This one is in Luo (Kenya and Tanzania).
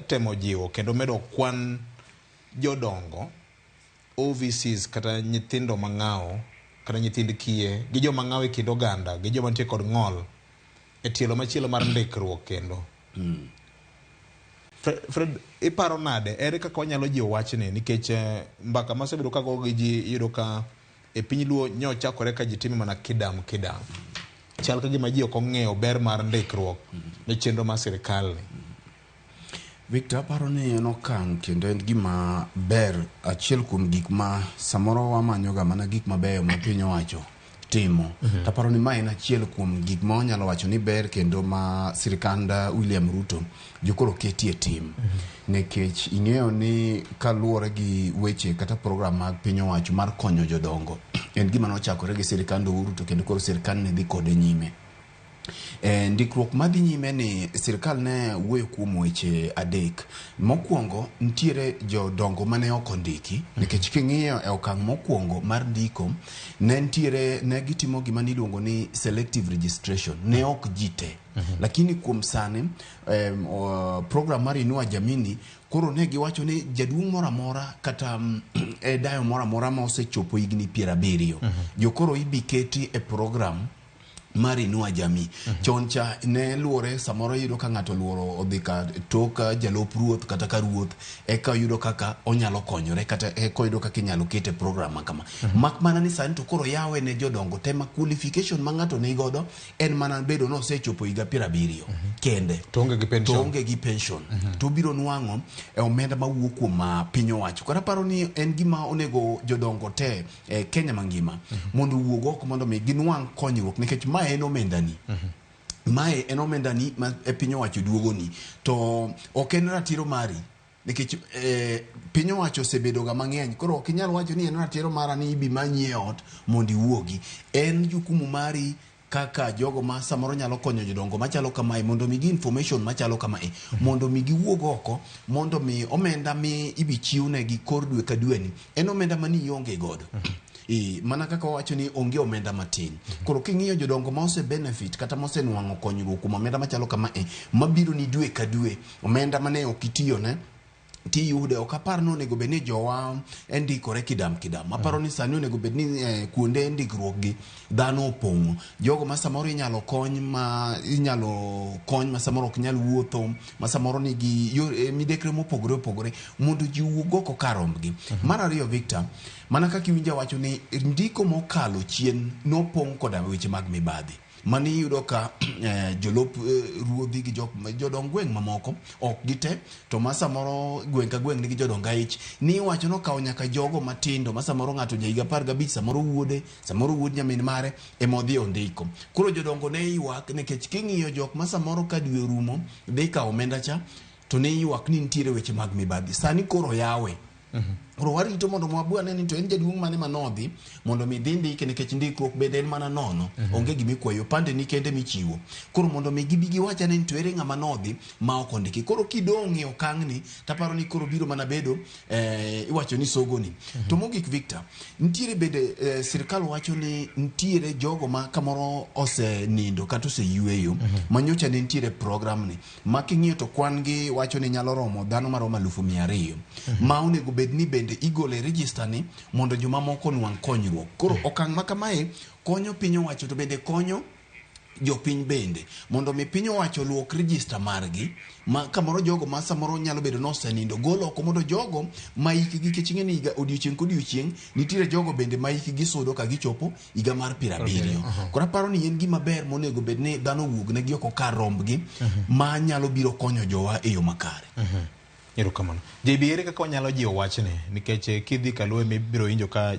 temo jiwo kendo medo kwan jodongo OVCs kata nyithindo mang'awo kata nyithind kiye gi joma ng'awo e kind oganda gi joma nitie kod ng'ol e tielo machielo mar ndikruok kendo. Fred, iparo nade ere kaka wanyalo jiwo wachni nikech mbaka masebedo ka go gi ji yudo ka e piny Luo nyochakore ka ji timo mana kidam chal ka gima ji ok ong'eyo ber mar ndikruok ne chenro mar sirikal ni. Victor, paro ni en okang' kendo en gima ber achiel kuom gik ma samoro wamanyoga mana gik mabeyo ma piny owacho timo. Taparo ni ma en achiel kuom gik ma wanyalo wacho ni ber kendo ma sirikanda William Ruto jokoro ketie tim. Nekech ing'eyo ni kaluwore gi weche kata program mag piny owacho mar konyo jodongo en gima nochakore gi sirikanda Ruto kendo koro sirikal ne dhi kode nyime. Ndikruok madhi nyime ni sirikal ne wuoyo kuom weche adek. Mokwongo ntiere jodongo mane ok ondiki nikech king'iyo e okang' mokwongo mar ndiko ne gitimo gima niluongo ni selective registration, ne ok jite. Lakini kuom sani program mar Inua Jamii koro ne giwacho ni jaduong' moro amora kata dayo moro amora ma osechopo higni 70 jokoro ibi keti e program mar Inua Jamii. Choncha ne luore samoro yudo ka ng'ato luoro odhi ka tok jalop ruoth kata ka ruoth eka yudo kaka onyalo konyore kata eka yudo kaka inyalo kete program kama. Mak mana ni sani to koro yawe ne jodongo tema qualification ma ng'ato ne godo en mana bedo no osechopo higa 70 kende to onge gi pension to biro nwang'o e omenda mawuok kuom piny owacho. Kora paro ni en gima onego jodongo te Kenya mangima mondo wuog oko mondo mi ginwang' konyruok nikech mae en omendani. Mae en omendani ma e piny owacho duogoni to ok en ratiro mari nikech piny owacho osebedo ga mang'eny koro ok inyal wacho ni en ratiro mara ni ibi manyie ot mondo iwuogi. En jukumu mari kaka jogo ma samoro nyalo konyo jodongo machalo kamae mondo mi gi information machalo kamae mondo mi giwuog oko mondo mi omenda mi ibi chiwne gi kor dwe ka dwe ni en omenda mani ionge godo. Mana kaka wacho ni onge omenda matin. Koro king'iyo jodongo ma ose benefit kata ma ose nwang'o konyruok kuom omenda machalo kamae mabiro ni dwe ka dwe omenda mane ok itiyo ne tiyude. Ok apar ni onego bed ni jowa ndikore kidam. Aparo ni sani onego bed ni kuonde ndikruok gi dhano opong'o. Jogo ma samoro inyalo kony ma samoro ok nyal wuotho ma samoro nigi midekre mopogore mondo ji wuog oko kar rombgi. Mar ariyo Victor, mana kaka iwinja wacho ni ndiko mokalo chien nopong' koda weche mag mibadhi. Mani yudo ka jolop ruodhi gi jodong gweng' mamoko ok gite to ma samoro gweng' ka gweng' nigi jodong aich ni wacho no kawo nyaka jogo matindo ma samoro ng'ato jahiga 15 samoro wuod nyamin mare emodhi ondiko. Koro jodongo ne ywak nikech king'iyo jok ma samoro ka dwe rumo dhi kawo omenda cha to ne ywak ni nitiere weche mag mibadhi. Sani koro yawe koro warito mondo mwabwane ni to en jaduong' mane manodhi mondo mi dhi ndike nikech ndikruok bende en mana nono. Onge gimikwayo pande ni kende michiwo. Koro mondo mi gibi giwacha ni to ere ng'ama nodhi ma ok ondiki. Koro kidong' e okang' ni taparo ni koro biro mana bedo iwacho ni sogoni. To mogik Victor, ntiere bende sirikal wacho ni ntiere jogo ma kamoro ose nindo kata ose yueyo manyocha ne ntiere program ni ma king'iyo to kwan gi wacho ni nyalo romo dhano maromo 200,000 ma onego bed ni bende igole register ni mondo joma moko nwang' konyruok. Koro okang' ma kamae konyo piny owacho to bende konyo jopiny bende mondo mi piny owacho luok register margi ma kamoro jogo ma samoro nyalo bedo nosenindo golo oko mondo jogo ma hikgi keching'e ni odiochieng' kodiochieng' nitiere jogo bende ma hikgi sudo ka gichopo higa mar 70. Koro aparo ni en gima ber monego bed ni dhano wuog negi oko kar rombgi ma nyalo biro konyo jowa e yo makare. Erokamano. JB, ere kaka wanyalo jiwo wachni nikech kidhi kaluwe mibiro winjo ka